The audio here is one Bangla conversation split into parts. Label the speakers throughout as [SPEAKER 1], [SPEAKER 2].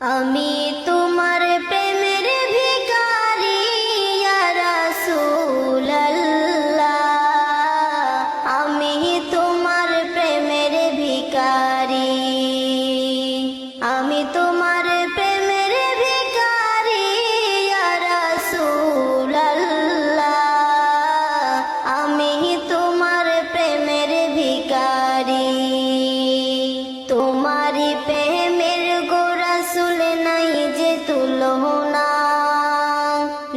[SPEAKER 1] আমি তোমার প্রেমের ভিখারি ইয়া রাসূলুল্লাহ, আমি তোমার প্রেমের ভিখারি, আমি তোমার প্রেমের ভিখারি ইয়া রাসূলুল্লাহ, আমি তোমার প্রেমের ভিখারি। তোমারি প্রেমের গো রাসূল নাই যে তুলনা,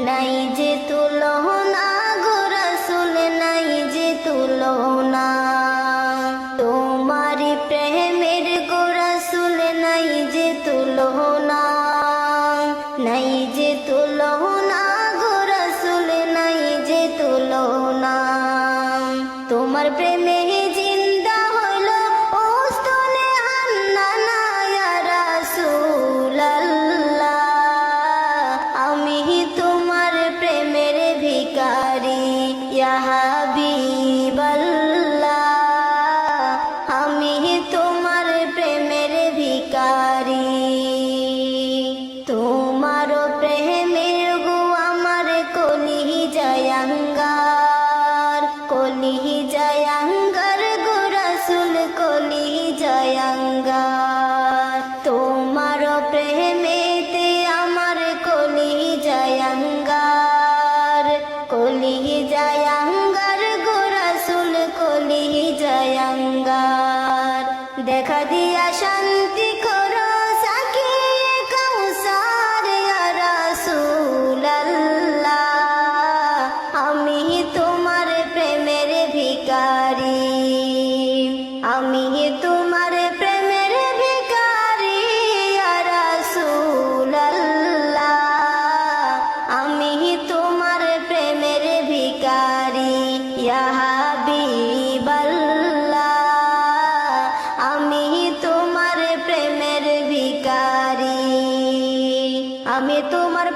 [SPEAKER 1] নাই যে তুলনা গো রাসূল নাই যে তুলনা। তোমারি প্রেমের গো রাসূল নাই যে তুলনা, নাই যে তুলনা গো রাসূল নাই যে তুলনা। তোমার প্রেমে জিন্দা হলো ওস্তনে হান্নানা ইয়া রাসূলুল্লাহ, আমি তোমার প্রেমের ভিখারি ইয়া হাবিবাল্লাহ, আমি তোমার প্রেমের ভিখারি। তোমার প্রেমের গো আমার কলিজায় আঙ্গার, কলিজায় আঙ্গার গো রাসূল কলিজায় আঙ্গার। তোমার প্রেমেতে আমার কলিজায় আঙ্গার, কলিজায় আঙ্গার গো রাসূল কলিজায় আঙ্গার। দেখা দিয়া শান্তি করো সাকিয়ে কাউসার ইয়া রাসূলুল্লাহ, আমি তোমার প্রেমের ভিখারি, আমি তোমার প্রেমের ভিখারি ইয়া রাসূলুল্লাহ, আমি তোমার প্রেমের ভিখারি ইয়া হাবিবাল্লাহ, আমি তোমার প্রেমের ভিখারি। আমি তোমার